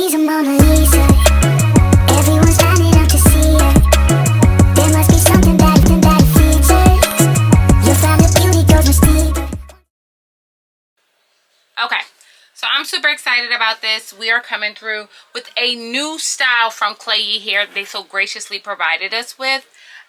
She's a Mona Lisa. Everyone's lining up to see her. There must be something that features. You'll find the beauty goes much deeper. Okay, so I'm super excited about this. We are coming through with a new style from Klaiyi Hair they so graciously provided us with.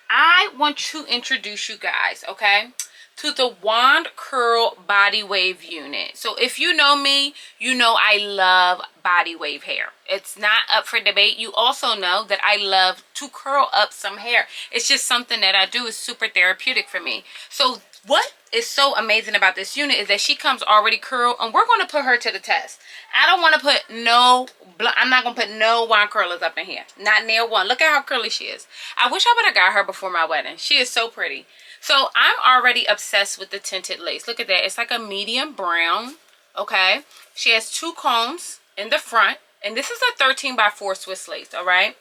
I want to introduce you guys, okay, to the Wand Curl Body Wave Unit. So if you know me, you know I love body wave hair. It's not up for debate. You also know that I love to curl up some hair. It's just something that I do. Is super therapeutic for me. So what is so amazing about this unit is that she comes already curled, and we're going to put her to the test. I don't want to put I'm not going to put no wand curlers up in here. Not near one. Look at how curly she is. I wish I would have got her before my wedding. She is so pretty. So I'm already obsessed with the tinted lace. Look at that. It's like a medium brown. Okay. She has 2 combs in the front. And this is a 13x4 Swiss lace. All right.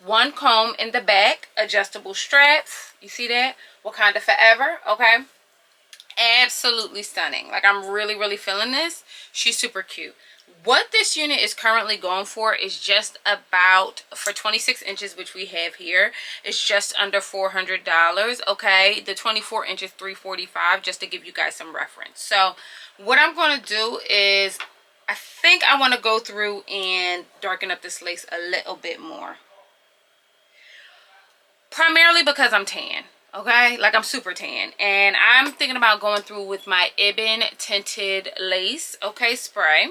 1 comb in the back. Adjustable straps. You see that? Wakanda forever. Okay. Absolutely stunning. Like, I'm really feeling this. She's super cute. What this unit is currently going for is just about, for 26 inches, which we have here, it's just under $400. Okay, the 24 inches $345, just to give you guys some reference. So what I'm going to do is, I think I want to go through and darken up this lace a little bit more, primarily because I'm tan. Okay, like I'm super tan, and I'm thinking about going through with my Ebin tinted lace, okay, spray.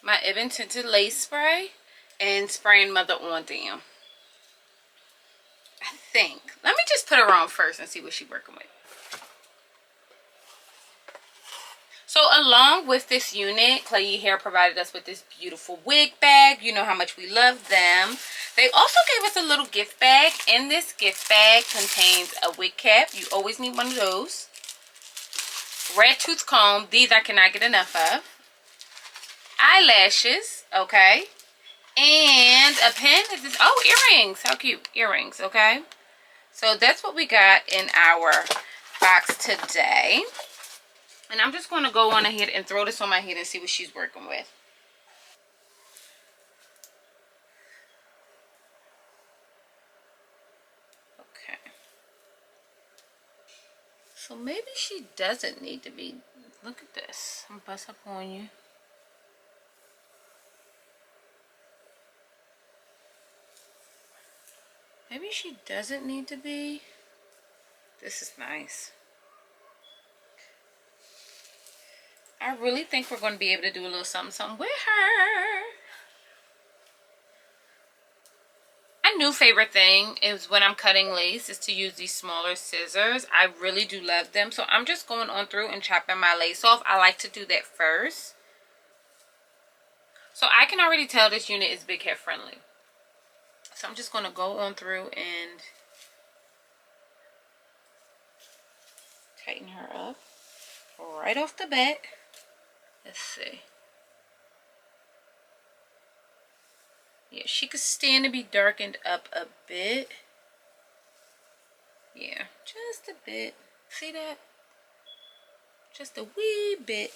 My Ebin tinted lace spray, and spraying Mother on them. I think. Let me just put her on first and see what she's working with. So along with this unit, Klaiyi Hair provided us with this beautiful wig bag. You know how much we love them. They also gave us a little gift bag. In this gift bag contains a wig cap. You always need one of those. Red tooth comb. These I cannot get enough of. Eyelashes. Okay. And a pen. Is this? Oh, earrings. How cute. Earrings. Okay. So that's what we got in our box today. And I'm just going to go on ahead and throw this on my head and see what she's working with. Okay. So maybe she doesn't need to be... Look at this. I'm going to bust up on you. Maybe she doesn't need to be... This is nice. I really think we're going to be able to do a little something with her. My new favorite thing is when I'm cutting lace is to use these smaller scissors. I really do love them. So I'm just going on through and chopping my lace off. I like to do that first. So I can already tell this unit is big hair friendly. So I'm just going to go on through and tighten her up right off the bat. Let's see. Yeah, she could stand to be darkened up a bit. Yeah, just a bit. See that? Just a wee bit.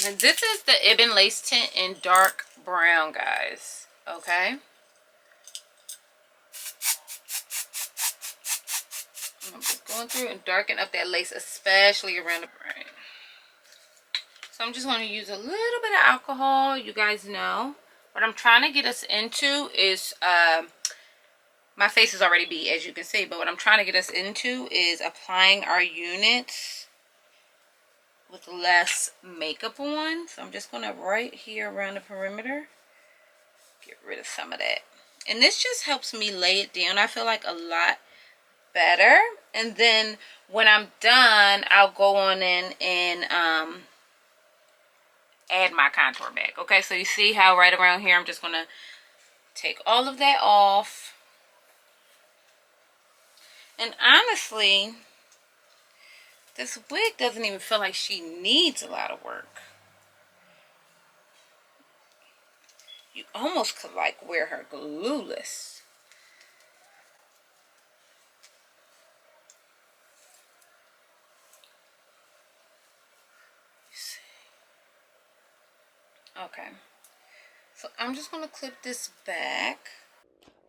And this is the Ebin lace tint in dark brown, guys. Okay. I'm just going through and darken up that lace, especially around the brain. So I'm just going to use a little bit of alcohol. You guys know what I'm trying to get us into is my face is already beat, as you can see, but what I'm trying to get us into is applying our units with less makeup on. So I'm just going to right here around the perimeter get rid of some of that, and this just helps me lay it down, I feel like, a lot better. And then when I'm done, I'll go on in and add my contour back. Okay, so you see how right around here I'm just going to take all of that off. And honestly, this wig doesn't even feel like she needs a lot of work. You almost could like wear her glueless. Okay. So I'm just going to clip this back.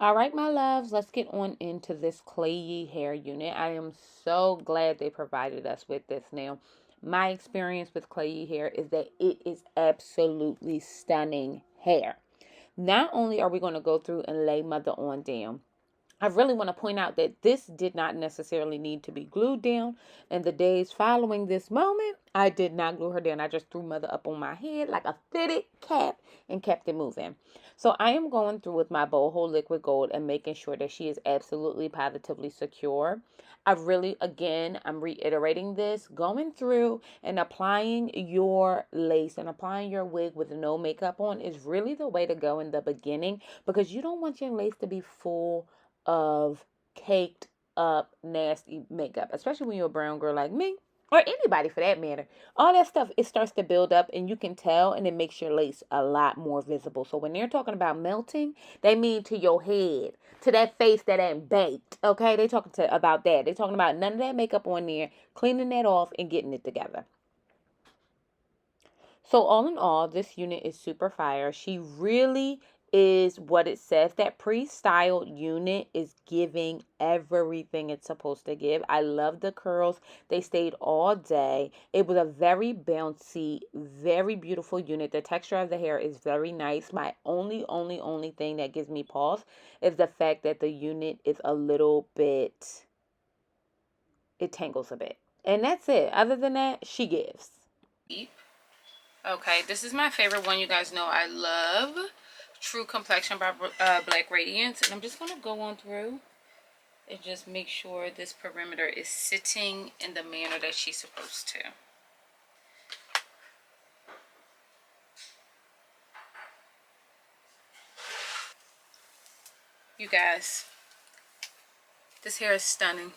All right, my loves, let's get on into this Klaiyi hair unit. I am so glad they provided us with this now. My experience with Klaiyi hair is that it is absolutely stunning hair. Not only are we going to go through and lay mother on down, I really want to point out that this did not necessarily need to be glued down. And the days following this moment, I did not glue her down. I just threw mother up on my head like a fitted cap and kept it moving. So I am going through with my Boho Liquid Gold and making sure that she is absolutely positively secure. I really, again, I'm reiterating this, going through and applying your lace and applying your wig with no makeup on is really the way to go in the beginning, because you don't want your lace to be full of caked up nasty makeup, especially when you're a brown girl like me, or anybody for that matter. All that stuff, it starts to build up and you can tell, and it makes your lace a lot more visible. So when they're talking about melting, they mean to your head, to that face that ain't baked. Okay, they talking about that. They talking about none of that makeup on there, cleaning that off and getting it together. So all in all, this unit is super fire. She really is what it says. That pre-styled unit is giving everything it's supposed to give. I love the curls. They stayed all day. It was a very bouncy, very beautiful unit. The texture of the hair is very nice. My only thing that gives me pause is the fact that the unit is a little bit, it tangles a bit. And that's it. Other than that, she gives. Okay, this is my favorite one. You guys know I love True Complexion by Black Radiance. And I'm just going to go on through and just make sure this perimeter is sitting in the manner that she's supposed to. You guys, this hair is stunning.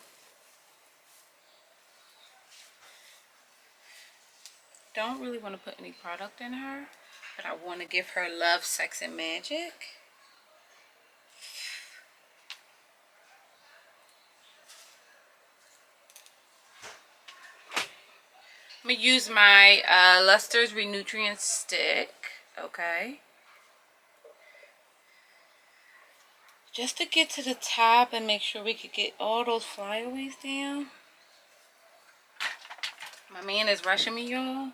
Don't really want to put any product in her, but I want to give her love, sex, and magic. I'm going to use my Luster's Renutrient Stick, okay? Just to get to the top and make sure we could get all those flyaways down. My man is rushing me, y'all.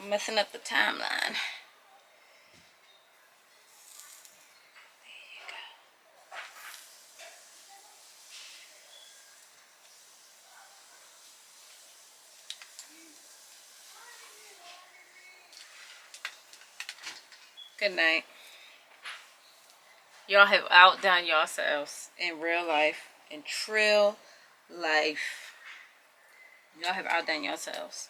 I'm messing up the timeline. There you go. Good night. Y'all have outdone yourselves in real life, in trill life. Y'all have outdone yourselves.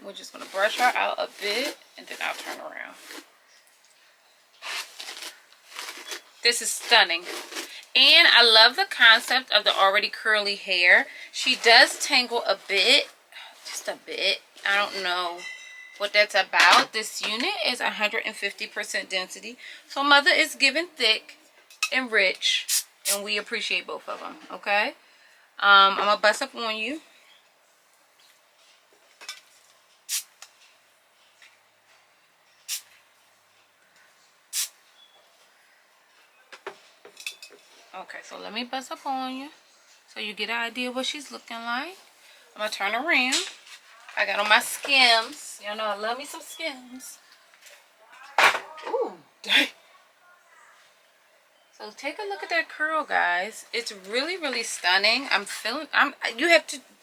We're just going to brush her out a bit and then I'll turn around. This is stunning. And I love the concept of the already curly hair. She does tangle a bit, just a bit. I don't know what that's about. This unit is 150% density. So mother is giving thick and rich, and we appreciate both of them, okay? I'm going to bust up on you. Okay, so let me bust up on you so you get an idea of what she's looking like. I'm going to turn around. I got on my Skims. Y'all know I love me some Skims. Ooh, dang. So take a look at that curl, guys. It's really stunning.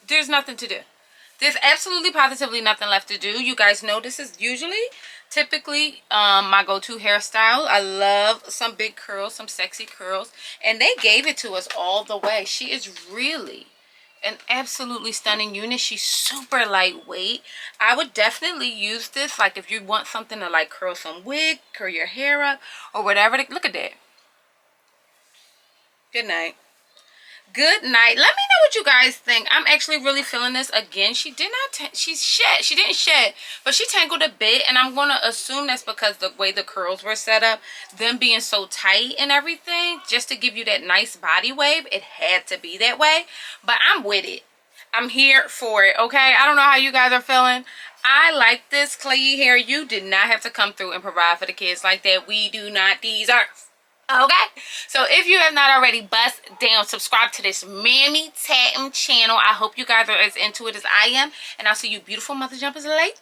There's nothing to do. There's absolutely positively nothing left to do. You guys know this is typically my go-to hairstyle. I love some big curls, some sexy curls, and they gave it to us all the way. She is really an absolutely stunning unit. She's super lightweight. I would definitely use this like if you want something to like curl some wig, curl your hair up, or whatever. Look at that. Good night. Good night. Let me know what you guys think. I'm actually really feeling this. Again, she did not, she didn't shed, but she tangled a bit, and I'm going to assume that's because the way the curls were set up, them being so tight and everything, just to give you that nice body wave, it had to be that way, but I'm with it. I'm here for it, okay? I don't know how you guys are feeling. I like this Klaiyi hair. You did not have to come through and provide for the kids like that. We do not deserve. Okay, so if you have not already, bust down, subscribe to this Mammy Tatum channel. I hope you guys are as into it as I am, and I'll see you beautiful mother jumpers later.